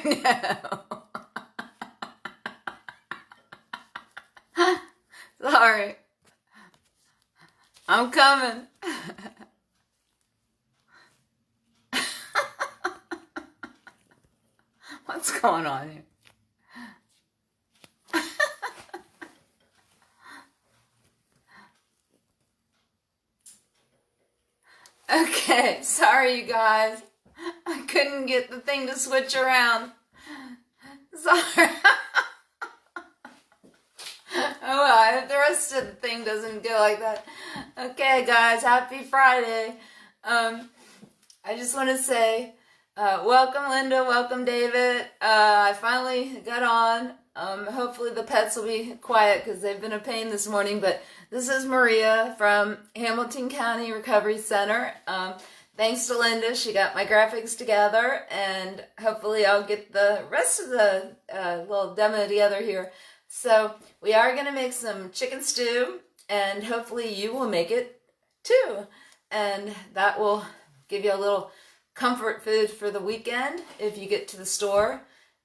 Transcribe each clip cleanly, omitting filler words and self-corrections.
I know. Sorry. I'm coming. What's going on here? Okay, sorry you guys. I couldn't get the thing to switch around. Sorry. Oh well, I hope the rest of the thing doesn't go like that. Okay guys, happy Friday. I just want to say, welcome Linda, welcome David. I finally got on. Hopefully the pets will be quiet because they've been a pain this morning, but this is Maria from Hamilton County Recovery Center. Thanks to Linda, she got my graphics together, and hopefully I'll get the rest of the little demo together here. So we are going to make some chicken stew, and hopefully you will make it too. And that will give you a little comfort food for the weekend if you get to the store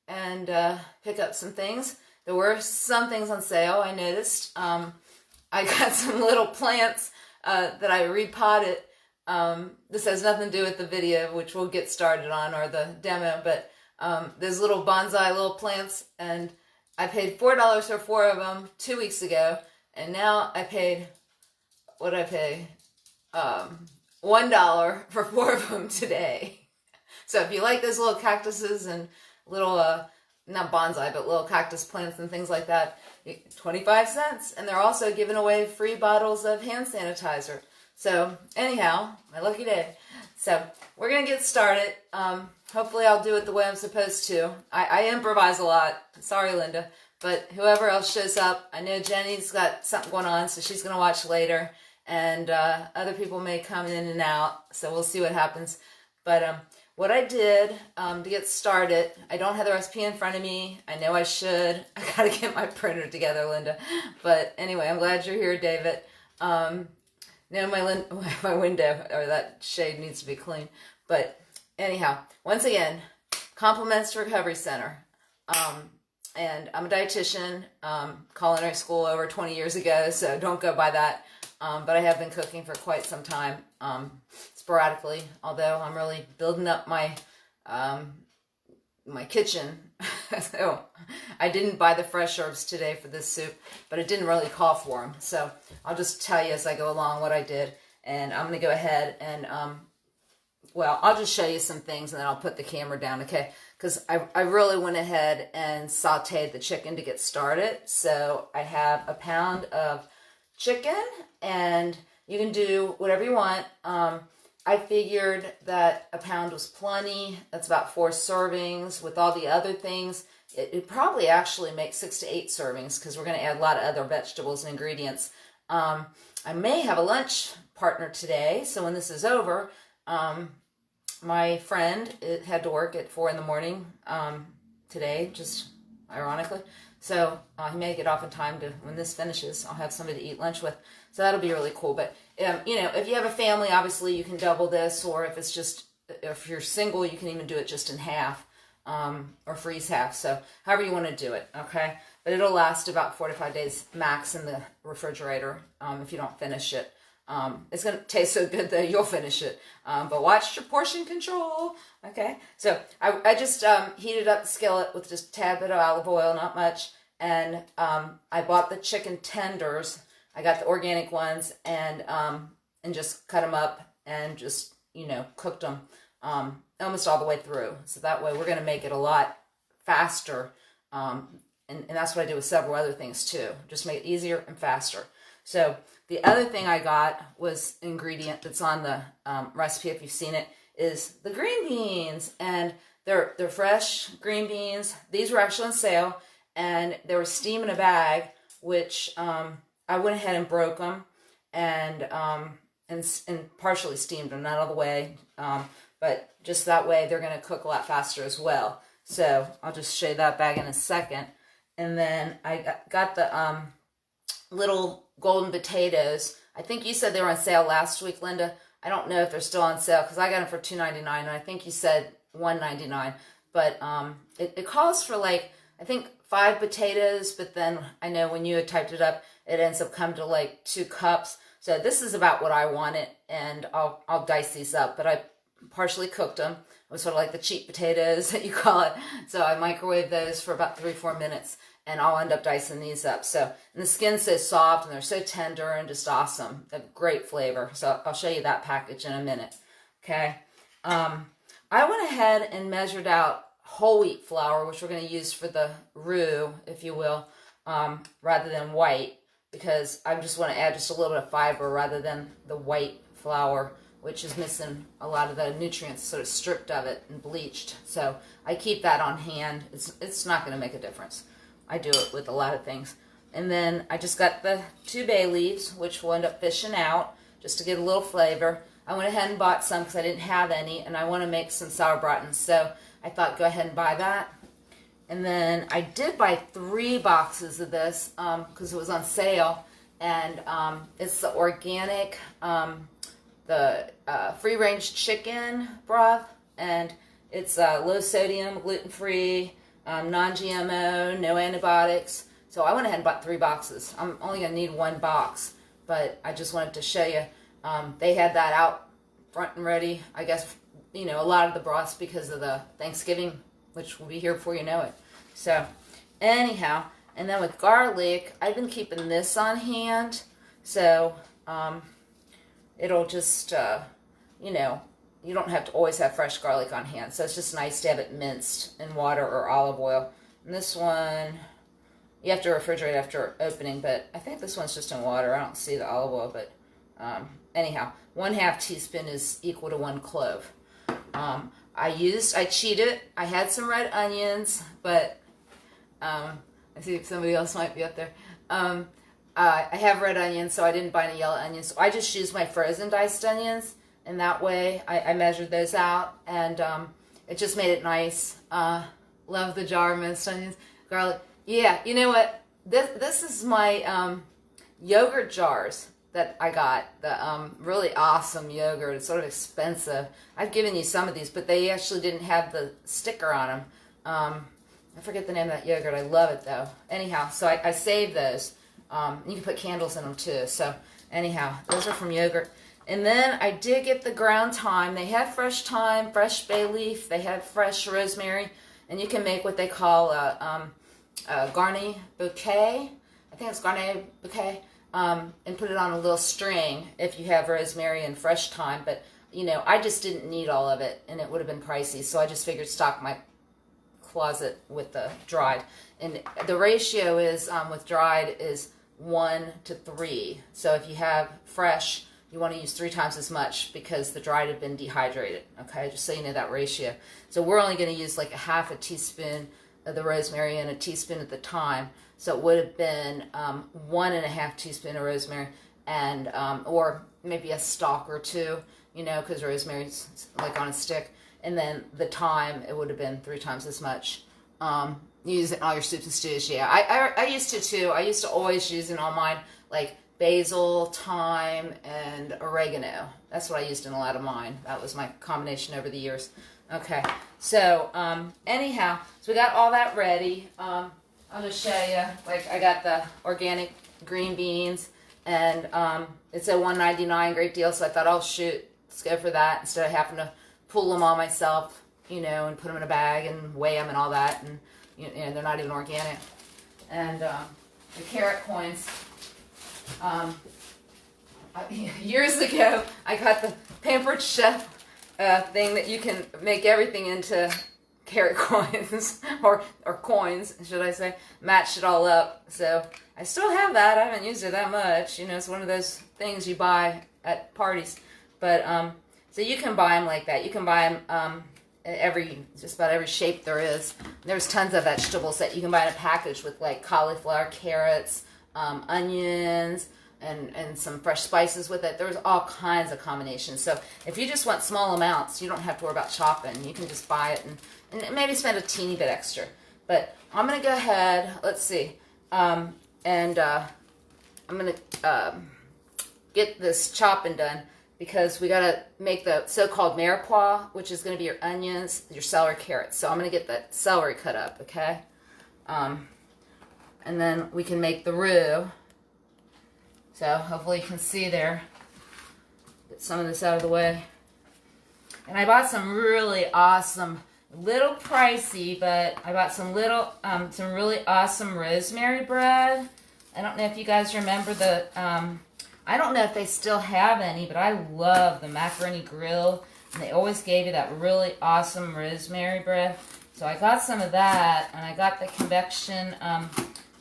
and pick up some things. There were some things on sale, I noticed. I got some little plants that I repotted. This has nothing to do with the video, which we'll get started on, or the demo, but there's little bonsai little plants, and I paid $4 for 4 of them 2 weeks ago, and now I paid, what did I pay? $1 for 4 of them today. So if you like those little cactuses and little, not bonsai, but little cactus plants and things like that, 25 cents. And they're also giving away free bottles of hand sanitizer. So anyhow, my lucky day. So we're going to get started. Hopefully I'll do it the way I'm supposed to. I improvise a lot. Sorry, Linda. But whoever else shows up, I know Jenny's got something going on, so she's going to watch later. And other people may come in and out, so we'll see what happens. But what I did to get started, I don't have the recipe in front of me. I know I should. I got to get my printer together, Linda. But anyway, I'm glad you're here, David. Now my window, or that shade, needs to be clean. But anyhow, once again, compliments to Recovery Center. And I'm a dietitian, culinary school over 20 years ago, so don't go by that. But I have been cooking for quite some time, sporadically, although I'm really building up my my kitchen. So I didn't buy the fresh herbs today for this soup, but it didn't really call for them. So I'll just tell you as I go along what I did, and I'm going to go ahead and, well, I'll just show you some things, and then I'll put the camera down, okay? Because I really went ahead and sauteed the chicken to get started. So I have a pound of chicken, and you can do whatever you want. I figured that a pound was plenty. That's about 4 servings. With all the other things, it probably actually makes 6 to 8 servings, because we're going to add a lot of other vegetables and ingredients. I may have a lunch partner today, so when this is over, my friend had to work at 4 in the morning today, just ironically. So he may get off in time to, when this finishes, I'll have somebody to eat lunch with. So that'll be really cool. But, you know, if you have a family, obviously you can double this, or if it's just, if you're single, you can even do it just in half, or freeze half. So however you want to do it, okay? But it'll last about 4 to 5 days max in the refrigerator if you don't finish it. It's going to taste so good that you'll finish it. But watch your portion control. Okay. So I just heated up the skillet with just a tad bit of olive oil, not much. And I bought the chicken tenders. I got the organic ones, and just cut them up and just, you know, cooked them almost all the way through. So that way we're going to make it a lot faster. And that's what I did with several other things too. Just make it easier and faster. So the other thing I got was an ingredient that's on the recipe, if you've seen it, is the green beans. And they're fresh green beans. These were actually on sale, and they were steam in a bag, which I went ahead and broke them and partially steamed them, not all the way, but just that way they're going to cook a lot faster as well. So I'll just show you that bag in a second. And then I got the little golden potatoes. I think you said they were on sale last week, Linda. I don't know if they're still on sale, because I got them for $2.99, and I think you said $1.99. but it calls for like, I think 5 potatoes, but then I know when you had typed it up, it ends up coming to like 2 cups. So this is about what I wanted, and I'll dice these up, but I partially cooked them. It was sort of like the cheap potatoes that you call it. So I microwave those for about 3-4 minutes, and I'll end up dicing these up. So, and the skin's so soft, and they're so tender and just awesome. They have great flavor. So I'll show you that package in a minute. Okay. I went ahead and measured out whole wheat flour, which we're going to use for the roux, if you will, rather than white, because I just want to add just a little bit of fiber rather than the white flour, which is missing a lot of the nutrients, sort of stripped of it and bleached. So I keep that on hand. It's not going to make a difference. I do it with a lot of things. And then I just got the 2 bay leaves, which we'll end up fishing out just to get a little flavor. I went ahead and bought some because I didn't have any, and I want to make some sauerbraten. So I thought, go ahead and buy that. And then I did buy 3 boxes of this because it was on sale. And it's the organic, the free-range chicken broth. And it's low sodium, gluten-free, non-GMO, no antibiotics. So I went ahead and bought 3 boxes. I'm only going to need 1 box, but I just wanted to show you. They had that out front and ready, I guess, you know, a lot of the broths because of the Thanksgiving, which will be here before you know it. So anyhow, and then with garlic, I've been keeping this on hand. So it'll just, you know, you don't have to always have fresh garlic on hand. So it's just nice to have it minced in water or olive oil. And this one, you have to refrigerate after opening, but I think this one's just in water. I don't see the olive oil, but anyhow, 1/2 teaspoon is equal to 1 clove. I cheated. I had some red onions, but I see if somebody else might be up there. I have red onions, so I didn't buy any yellow onions. So I just used my frozen diced onions, and that way I measured those out, and it just made it nice. Love the jar of minced onions, garlic. Yeah, you know what? This is my yogurt jars that I got. The really awesome yogurt. It's sort of expensive. I've given you some of these, but they actually didn't have the sticker on them. I forget the name of that yogurt. I love it though. Anyhow, so I saved those. You can put candles in them too. So anyhow, those are from yogurt. And then I did get the ground thyme. They had fresh thyme, fresh bay leaf. They had fresh rosemary. And you can make what they call a garni bouquet. I think it's garni bouquet. And put it on a little string if you have rosemary and fresh thyme. But, you know, I just didn't need all of it, and it would have been pricey. So I just figured stock my closet with the dried. And the ratio is, with dried, is 1 to 3. So if you have fresh, you want to use 3 times as much because the dried have been dehydrated. Okay, just so you know that ratio. So we're only going to use like 1/2 teaspoon of the rosemary and 1 teaspoon of the thyme. So it would have been 1.5 teaspoon of rosemary, and or maybe a stalk or 2, you know, because rosemary's like on a stick. And then the thyme, it would have been 3 times as much. Use it in all your soups and stews. Yeah, I used to too. I used to always use in all mine like basil, thyme, and oregano. That's what I used in a lot of mine. That was my combination over the years. Okay, so anyhow, so we got all that ready. I'll just show you. Like, I got the organic green beans, and it's a $1.99, great deal. So I thought, oh shoot, let's go for that instead of having to pull them all myself, you know, and put them in a bag and weigh them and all that, and you know, they're not even organic. And the carrot coins. Years ago, I got the Pampered Chef thing that you can make everything into carrot coins, or coins, should I say. Matched it all up. So I still have that. I haven't used it that much. You know, it's one of those things you buy at parties. But so you can buy them like that. You can buy them just about every shape there is. There's tons of vegetables that you can buy in a package with, like cauliflower, carrots, onions, and some fresh spices with it. There's all kinds of combinations. So if you just want small amounts, you don't have to worry about chopping. You can just buy it and maybe spend a teeny bit extra. But I'm going to go ahead, let's see, and I'm going to get this chopping done. because we gotta make the so-called mirepoix, which is gonna be your onions, your celery, carrots. So I'm gonna get the celery cut up, okay? And then we can make the roux. So hopefully you can see there. Get some of this out of the way. And I bought some really awesome, little pricey, but I bought some really awesome rosemary bread. I don't know if you guys remember the, I don't know if they still have any, but I love the Macaroni Grill. And they always gave you that really awesome rosemary bread. So I got some of that, and I got the convection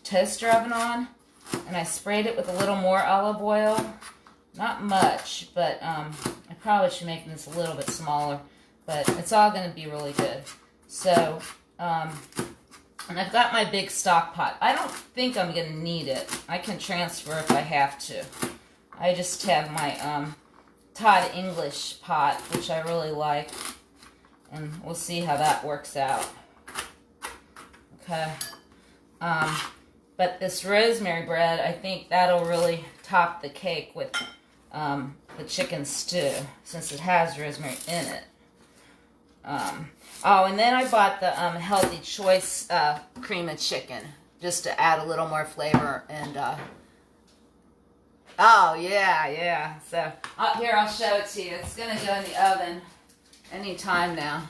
toaster oven on. And I sprayed it with a little more olive oil. Not much, but I probably should make this a little bit smaller. But it's all going to be really good. So, and I've got my big stock pot. I don't think I'm going to need it. I can transfer if I have to. I just have my Todd English pot, which I really like. And we'll see how that works out. Okay. But this rosemary bread, I think that'll really top the cake with the chicken stew, since it has rosemary in it. Oh, and then I bought the Healthy Choice cream of chicken, just to add a little more flavor. And oh yeah. So here, I'll show it to you. It's gonna go in the oven any time now.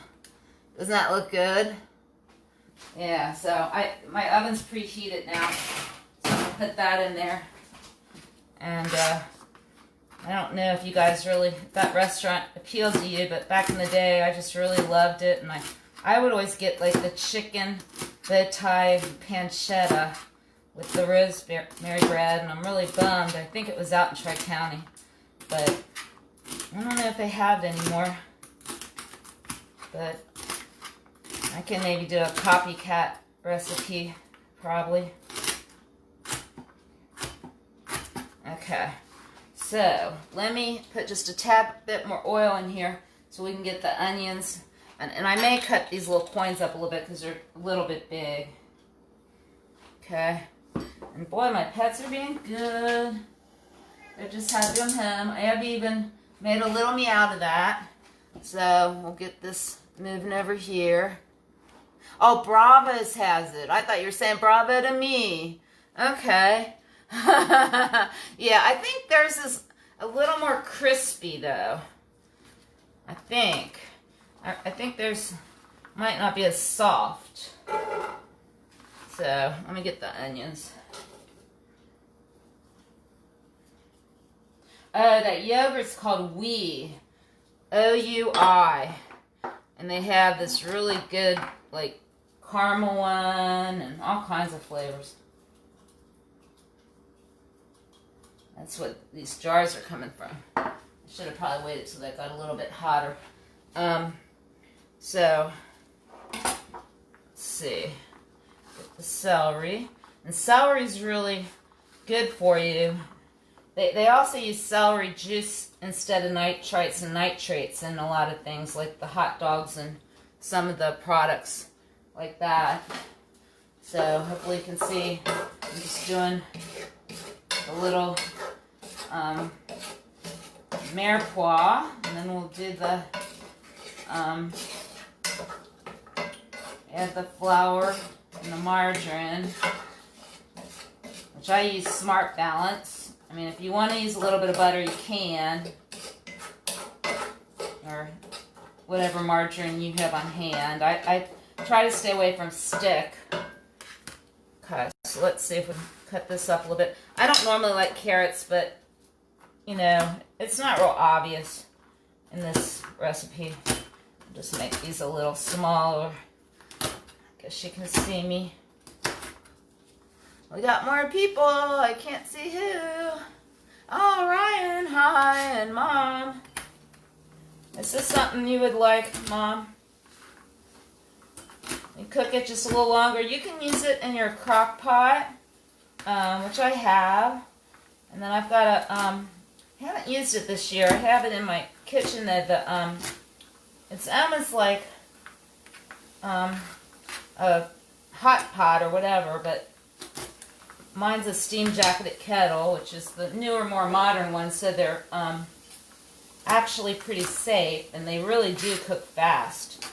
Doesn't that look good? Yeah. So my oven's preheated now, so I'm gonna put that in there. And I don't know if you guys really, that restaurant appealed to you, but back in the day, I just really loved it. And I would always get like the chicken bow tie pancetta with the rosemary bread, and I'm really bummed. I think it was out in Tri-County, but I don't know if they have it anymore. But I can maybe do a copycat recipe, probably. Okay. So, let me put just a tad bit more oil in here so we can get the onions. And I may cut these little coins up a little bit because they're a little bit big. Okay. And boy, my pets are being good. They're just happy I'm home. I have even made a little me out of that. So, we'll get this moving over here. Oh, Bravo's has it. I thought you were saying bravo to me. Okay. Yeah, I think theirs is a little more crispy, though. I think theirs might not be as soft. So, let me get the onions. Oh, that yogurt's called Oui. O-U-I. And they have this really good, like, caramel one and all kinds of flavors. That's what these jars are coming from. I should have probably waited till they got a little bit hotter. So, let's see. Get the celery. And celery's really good for you. They also use celery juice instead of nitrites and nitrates in a lot of things, like the hot dogs and some of the products like that. So, hopefully you can see I'm just doing a little mirepoix, and then we'll do the add the flour and the margarine, which I use Smart Balance. I mean, if you want to use a little bit of butter, you can, or whatever margarine you have on hand. I try to stay away from stick. Okay, so let's see if we can cut this up a little bit. I don't normally like carrots, but you know, it's not real obvious in this recipe. I'll just make these a little smaller. I guess you can see me. We got more people. I can't see who. Oh, Ryan. Hi. And Mom. Is this something you would like, Mom? You cook it just a little longer. You can use it in your crock pot, which I have. And then I've got a, I haven't used it this year. I have it in my kitchen. It's almost like a hot pot or whatever, but mine's a steam jacketed kettle, which is the newer, more modern one. So they're actually pretty safe, and they really do cook fast.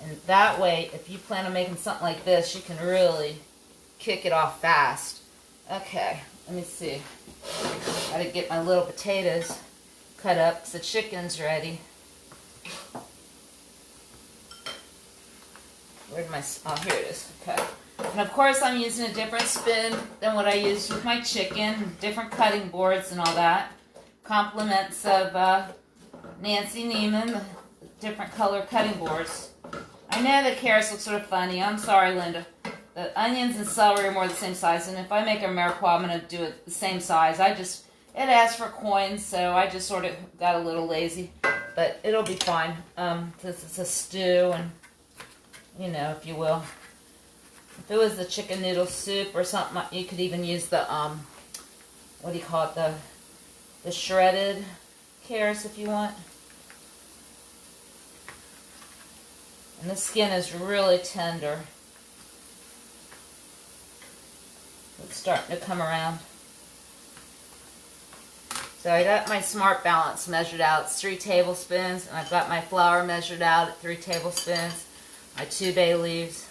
And that way, if you plan on making something like this, you can really kick it off fast. Okay, let me see. Gotta get my little potatoes cut up because the chicken's ready. Where'd my, oh, here it is. Okay. And of course I'm using a different spin than what I used with my chicken, different cutting boards and all that. Compliments of Nancy Neiman, the different color cutting boards. I know the carrots look sort of funny. I'm sorry, Linda. The onions and celery are more the same size, and if I make a mirepoix, I'm going to do it the same size. It asks for coins, so I just sort of got a little lazy. But it'll be fine, since it's a stew, and, you know, if you will. If it was the chicken noodle soup or something, you could even use the, what do you call it, the shredded carrots if you want. And the skin is really tender. It's starting to come around. So I got my Smart Balance measured out. It's 3 tablespoons. And I've got my flour measured out at 3 tablespoons. My 2 bay leaves.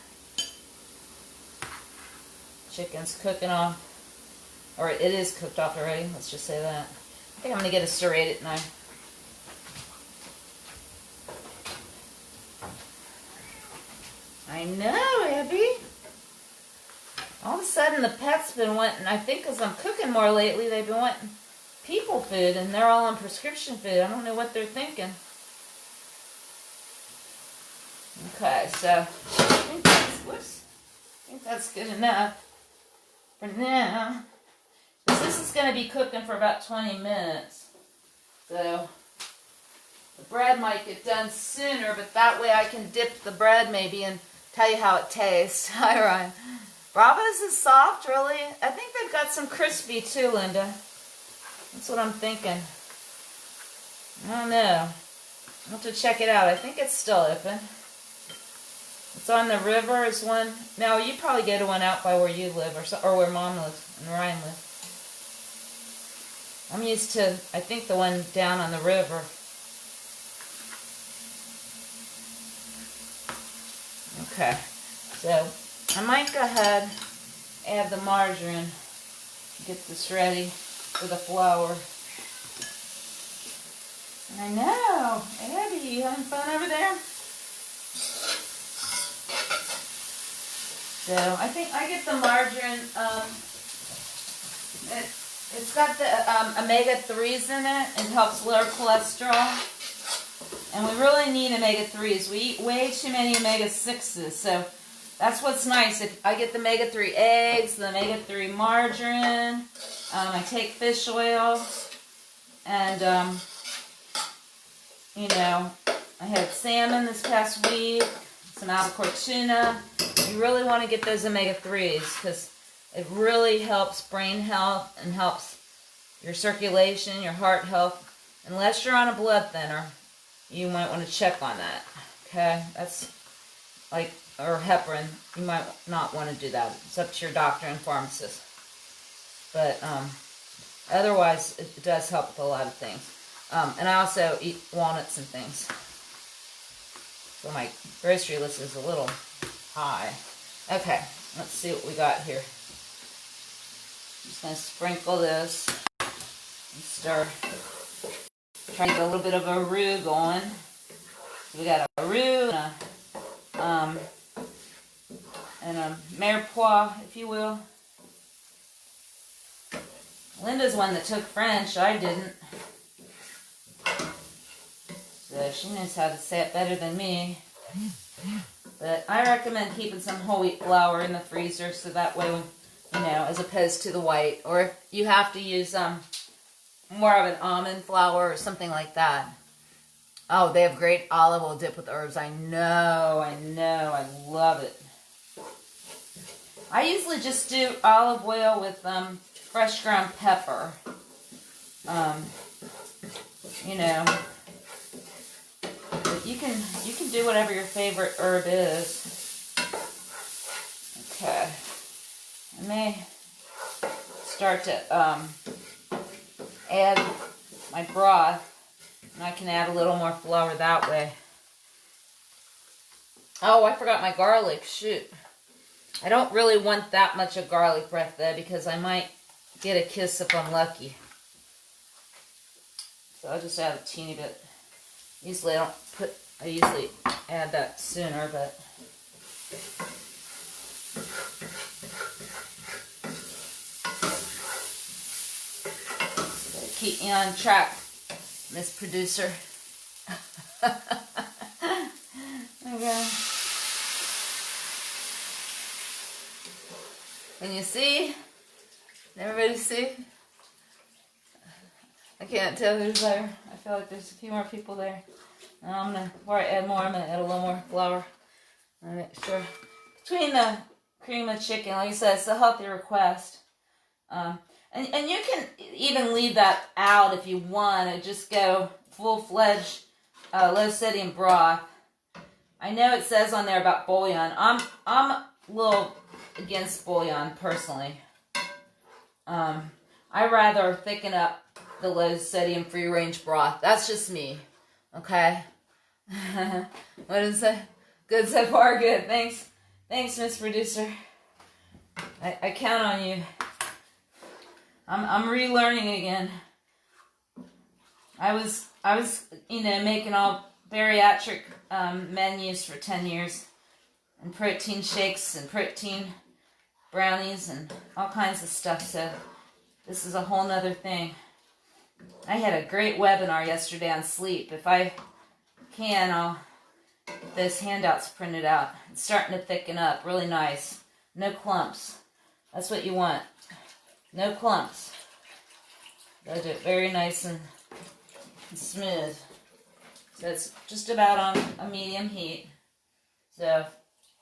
Chicken's cooking off. Or it is cooked off already. Let's just say that. I think I'm going to get a serrated knife. I know, Abby. All of a sudden the pets been wanting, I think because I'm cooking more lately, they've been wanting people food, and they're all on prescription food. I don't know what they're thinking. Okay, so I think that's good enough for now. This is going to be cooking for about 20 minutes. So the bread might get done sooner, but that way I can dip the bread maybe and tell you how it tastes. Hi, Ryan. Bravo's is soft, really. I think they've got some crispy too, Linda. That's what I'm thinking. I don't know. I'll have to check it out. I think it's still open. It's on the river is one. Now, you probably get one out by where you live or where Mom lives and Ryan lives. I'm used to, I think, the one down on the river. Okay, so I might go ahead, add the margarine, get this ready for the flour. I know, Abby, you having fun over there? So I think I get the margarine. It's got the omega-3s in it. It helps lower cholesterol. And we really need omega-3s. We eat way too many omega-6s. So that's what's nice. If I get the omega-3 eggs, the omega-3 margarine. I take fish oil. And, you know, I had salmon this past week. Some albacore tuna. You really want to get those omega-3s because it really helps brain health and helps your circulation, your heart health. Unless you're on a blood thinner, you might want to check on that. Okay? That's like, or heparin. You might not want to do that. It's up to your doctor and pharmacist. But otherwise, it does help with a lot of things. And I also eat walnuts and things. So my grocery list is a little high. Okay, let's see what we got here. I'm just going to sprinkle this and stir. Try to get a little bit of a roux going. So we got a roux and a mirepoix, if you will. Linda's one that took French. I didn't. So she knows how to say it better than me. But I recommend keeping some whole wheat flour in the freezer so that way, you know, as opposed to the white. Or if you have to use more of an almond flour or something like that. Oh, they have great olive oil dip with herbs. I know, I love it. I usually just do olive oil with fresh ground pepper. You know, but you can do whatever your favorite herb is. Okay, I may start to add my broth And I can add a little more flour that way. Oh, I forgot my garlic. Shoot. I don't really want that much of garlic breath though, because I might get a kiss if I'm lucky. So I'll just add a teeny bit. Usually I usually add that sooner, but keep me on track, Miss Producer. Okay. Can you see? Everybody see? I can't tell who's there. I feel like there's a few more people there. Now before I add more, I'm gonna add a little more flour. And make sure. Between the cream of chicken, like I said, it's a healthy request. And you can even leave that out if you want to just go full-fledged low sodium broth. I know it says on there about bouillon. I'm a little against bouillon personally. I rather thicken up the low sodium free range broth. That's just me. Okay. What is it? Good so far. Good. Thanks, Miss Producer. I count on you. I'm relearning again. I was making all bariatric menus for 10 years, and protein shakes and protein brownies and all kinds of stuff. So this is a whole nother thing. I had a great webinar yesterday on sleep. If I can, I'll get those handouts printed out. It's starting to thicken up, really nice. No clumps. That's what you want. No clumps. Got it very nice and smooth. So it's just about on a medium heat. So,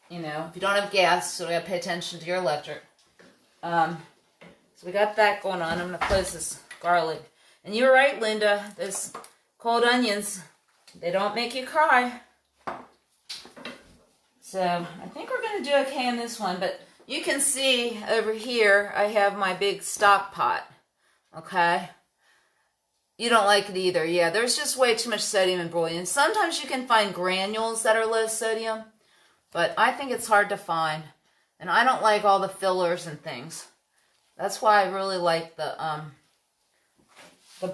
if you don't have gas, so we gotta pay attention to your electric. So we got that going on. I'm gonna close this garlic. And you were right, Linda. Those cold onions, they don't make you cry. So I think we're gonna do okay in this one, but you can see over here, I have my big stock pot, okay? You don't like it either. Yeah, there's just way too much sodium in bouillon. Sometimes you can find granules that are low sodium, but I think it's hard to find. And I don't like all the fillers and things. That's why I really like the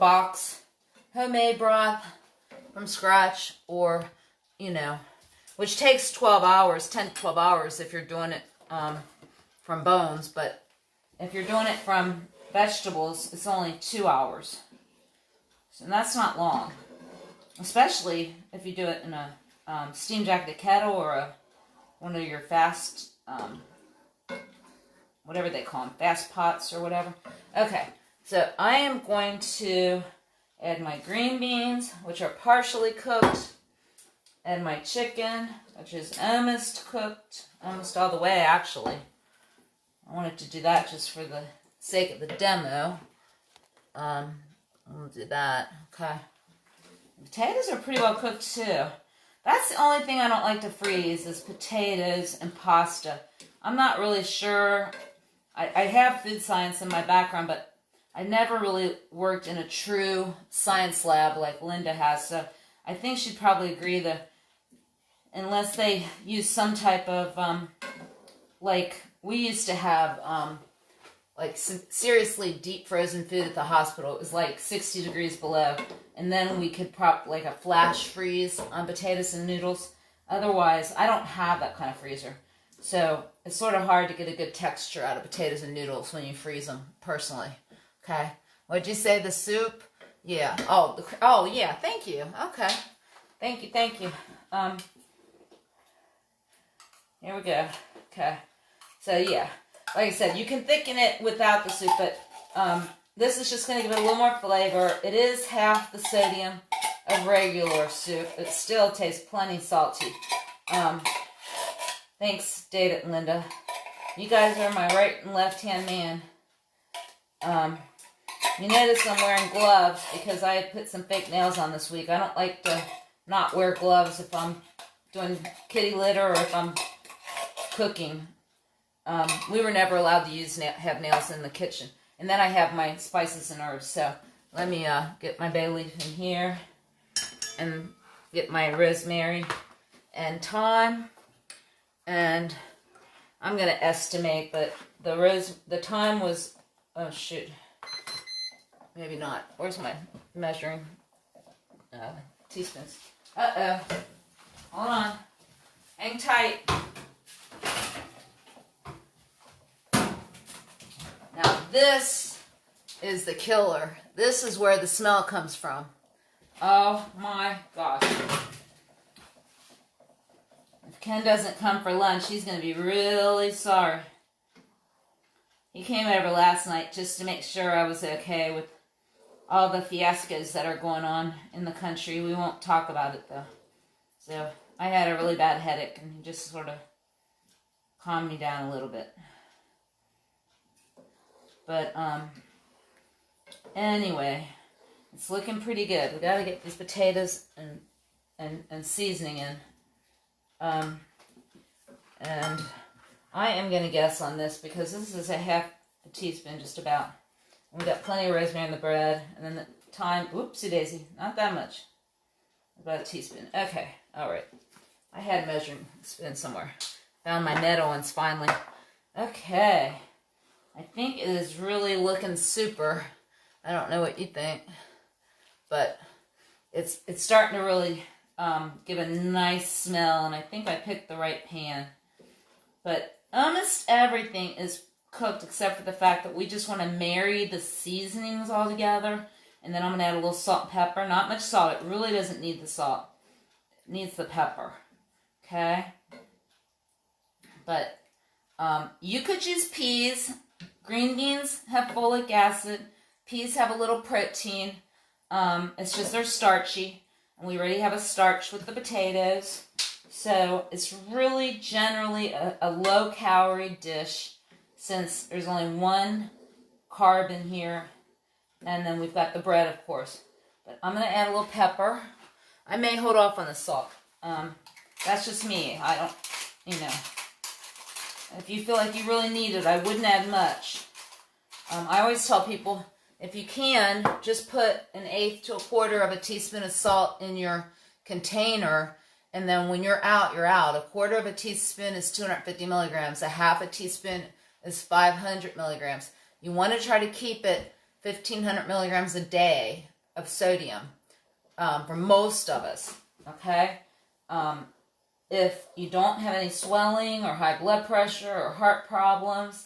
box homemade broth from scratch, or, which takes 12 hours, 10 to 12 hours if you're doing it from bones, but if you're doing it from vegetables, it's only 2 hours. So that's not long, especially if you do it in a steam jacketed kettle or one of your fast, whatever they call them, fast pots or whatever. Okay, so I am going to add my green beans, which are partially cooked, add my chicken, which is almost cooked, almost all the way actually. I wanted to do that just for the sake of the demo. We'll do that. Okay. Potatoes are pretty well cooked too. That's the only thing I don't like to freeze is potatoes and pasta. I'm not really sure. I have food science in my background, but I never really worked in a true science lab like Linda has. So I think she'd probably agree that unless they use some type of, like we used to have, like seriously deep frozen food at the hospital. It was like 60 degrees below. And then we could prop like a flash freeze on potatoes and noodles. Otherwise, I don't have that kind of freezer. So it's sort of hard to get a good texture out of potatoes and noodles when you freeze them, personally. Okay. What'd you say, the soup? Yeah. Oh, yeah, thank you. Okay. Thank you. Here we go. Okay. So, yeah. Like I said, you can thicken it without the soup, but this is just going to give it a little more flavor. It is half the sodium of regular soup. It still tastes plenty salty. Thanks, David and Linda. You guys are my right and left-hand man. You notice I'm wearing gloves because I put some fake nails on this week. I don't like to not wear gloves if I'm doing kitty litter or if I'm cooking. We were never allowed to have nails in the kitchen. And then I have my spices and herbs. So let me get my bay leaf in here. and get my rosemary and thyme. And I'm gonna estimate, but the thyme was, oh shoot, maybe not. Where's my measuring teaspoons? Uh-oh. Hold on. Hang tight. Now this is the killer. This is where the smell comes from. Oh my gosh. If Ken doesn't come for lunch, he's going to be really sorry. He came over last night just to make sure I was okay with all the fiascos that are going on in the country. We won't talk about it though. So I had a really bad headache and he just sort of calmed me down a little bit. But anyway, it's looking pretty good. We got to get these potatoes and seasoning in. And I am going to guess on this because this is a half a teaspoon just about. And we got plenty of rosemary in the bread. And then the thyme, whoopsie daisy, not that much. About a teaspoon. Okay, all right. I had a measuring spoon somewhere. Found my metal ones finally. Okay. I think it is really looking super. I don't know what you think. But it's starting to really give a nice smell. And I think I picked the right pan. But almost everything is cooked except for the fact that we just want to marry the seasonings all together. And then I'm going to add a little salt and pepper. Not much salt. It really doesn't need the salt. It needs the pepper. Okay? But you could use peas. Green beans have folic acid. Peas have a little protein. It's just they're starchy. And we already have a starch with the potatoes. So it's really generally a low-calorie dish since there's only one carb in here. And then we've got the bread, of course. But I'm going to add a little pepper. I may hold off on the salt. That's just me. I don't, if you feel like you really need it, I wouldn't add much. I always tell people, if you can, just put 1/8 to 1/4 of a teaspoon of salt in your container. And then when you're out, you're out. 1/4 of a teaspoon is 250 milligrams. 1/2 teaspoon is 500 milligrams. You want to try to keep it 1,500 milligrams a day of sodium for most of us, okay? If you don't have any swelling or high blood pressure or heart problems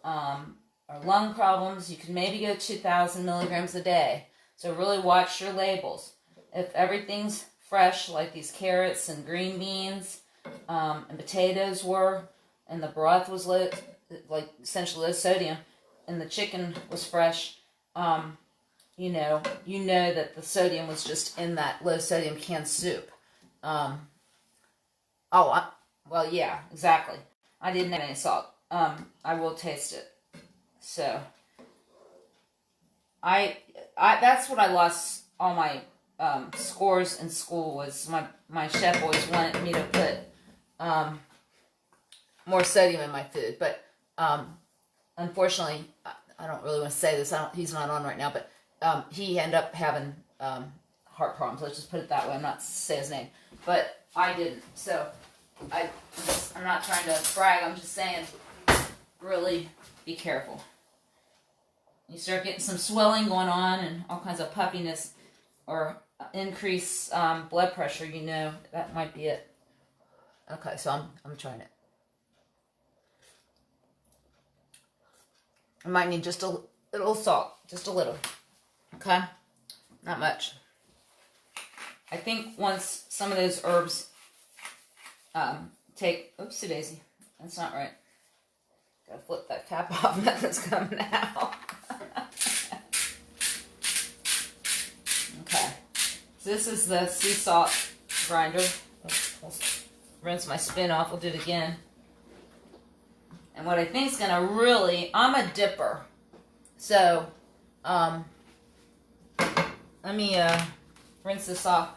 or lung problems, you can maybe go 2,000 milligrams a day. So really watch your labels. If everything's fresh, like these carrots and green beans and potatoes were, and the broth was low, like essentially low sodium, and the chicken was fresh, you know that the sodium was just in that low sodium canned soup. Well, yeah, exactly. I didn't have any salt. I will taste it. So, I that's what I lost all my scores in school was my chef always wanted me to put more sodium in my food, but unfortunately, I don't really want to say this. He's not on right now, but he ended up having heart problems. Let's just put it that way. I'm not say his name, but I didn't. So I'm not trying to brag. I'm just saying, really be careful. You start getting some swelling going on and all kinds of puffiness or increased blood pressure. That might be it. Okay, so I'm trying it. I might need just a little salt, just a little. Okay, not much. I think once some of those herbs oopsie daisy, that's not right. Gotta flip that cap off, nothing's coming out. Okay, so this is the sea salt grinder. I'll rinse my spin off, we'll do it again. And what I think is gonna really, I'm a dipper. So, let me rinse this off.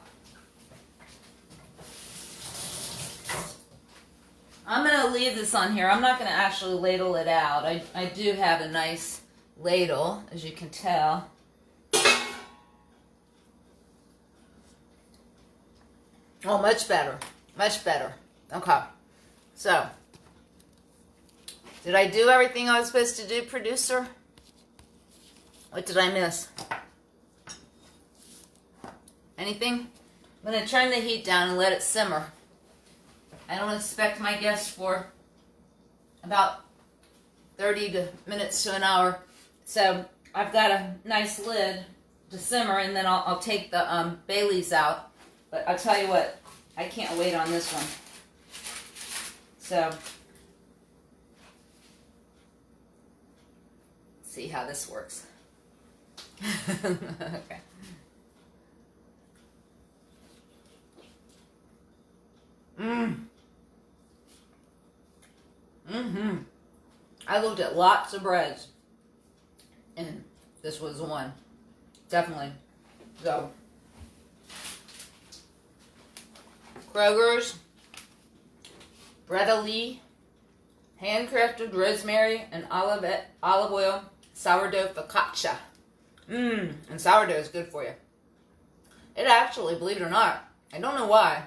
I'm going to leave this on here. I'm not going to actually ladle it out. I do have a nice ladle, as you can tell. Oh, much better. Much better. Okay. So, did I do everything I was supposed to do, producer? What did I miss? Anything? I'm going to turn the heat down and let it simmer. I don't expect my guests for about 30 minutes to an hour. So I've got a nice lid to simmer, and then I'll take the Baileys out. But I'll tell you what, I can't wait on this one. So, let's see how this works. Okay. I looked at lots of breads, and this was the one. Definitely. So, Kroger's Bread-A-Lee handcrafted rosemary and olive oil sourdough focaccia. And sourdough is good for you. It actually, believe it or not, I don't know why,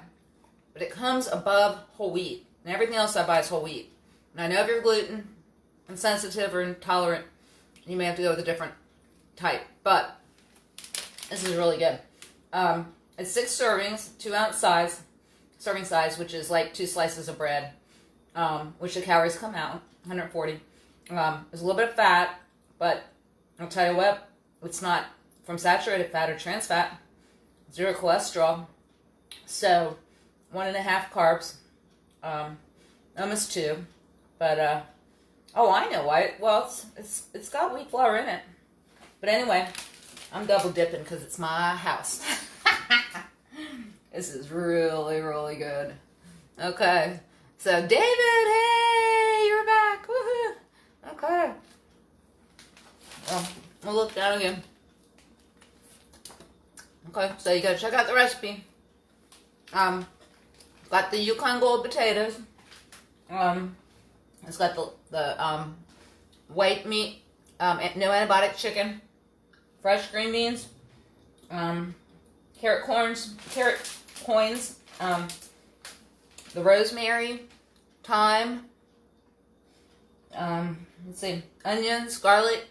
but it comes above whole wheat. And everything else I buy is whole wheat. And I know if you're gluten insensitive or intolerant, you may have to go with a different type. But this is really good. It's 6 servings, 2-ounce serving size, which is like 2 slices of bread, which the calories come out, 140. There's a little bit of fat, but I'll tell you what, it's not from saturated fat or trans fat, 0 cholesterol, so 1.5 carbs, almost 2, but, oh, I know why. Well, it's got wheat flour in it. But anyway, I'm double dipping because it's my house. This is really, really good. Okay. So, David, hey, you're back. Woohoo. Okay. Well, we'll look down again. Okay, so you gotta check out the recipe. Got the Yukon Gold potatoes. It's got the white meat, no antibiotic chicken, fresh green beans, carrot coins, the rosemary, thyme, let's see, onions, garlic,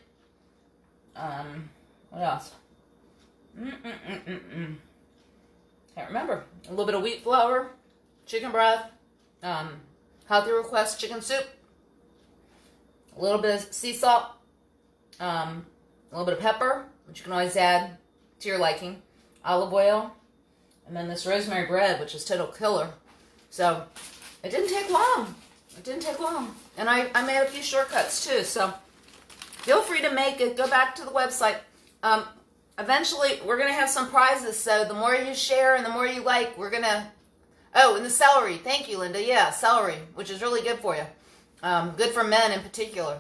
what else? Can't remember. A little bit of wheat flour, chicken broth, healthy request chicken soup, a little bit of sea salt, a little bit of pepper, which you can always add to your liking, olive oil, and then this rosemary bread, which is total killer. So it didn't take long. It didn't take long. And I made a few shortcuts too, so feel free to make it. Go back to the website. Eventually, we're going to have some prizes, so the more you share and the more you like, we're going to... Oh, and the celery. Thank you, Linda. Yeah, celery, which is really good for you. Good for men in particular.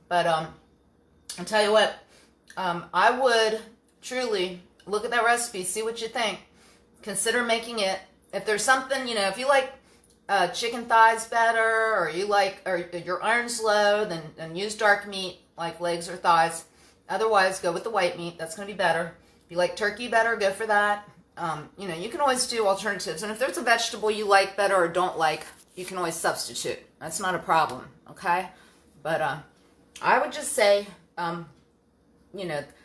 But I'll tell you what, I would truly look at that recipe, see what you think. Consider making it. If there's something, if you like chicken thighs better, or you like, or your iron's low, then use dark meat, like legs or thighs. Otherwise, go with the white meat. That's going to be better. If you like turkey better, go for that. You can always do alternatives. And if there's a vegetable you like better or don't like, you can always substitute. That's not a problem, okay? But I would just say,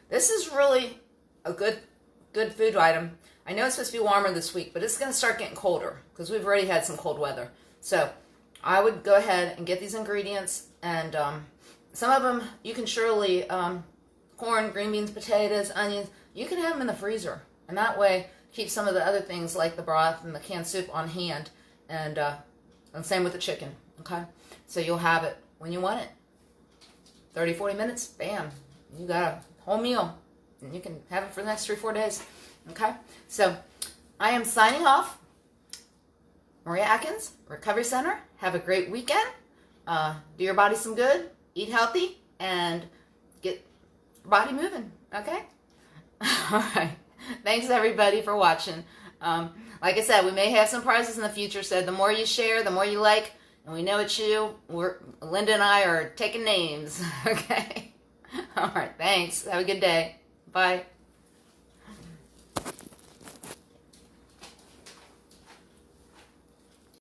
this is really a good food item. I know it's supposed to be warmer this week, but it's going to start getting colder because we've already had some cold weather. So I would go ahead and get these ingredients, and some of them you can surely... corn, green beans, potatoes, onions, you can have them in the freezer. And that way, keep some of the other things like the broth and the canned soup on hand. And same with the chicken, okay? So you'll have it when you want it. 30, 40 minutes, bam. You got a whole meal. And you can have it for the next 3-4 days, okay? So I am signing off. Maria Atkins, Recovery Center. Have a great weekend. Do your body some good. Eat healthy. And get body moving, okay? All right. Thanks, everybody, for watching. Like I said, we may have some prizes in the future, so the more you share, the more you like, and we know it's you. Linda and I are taking names, okay? All right, thanks. Have a good day. Bye.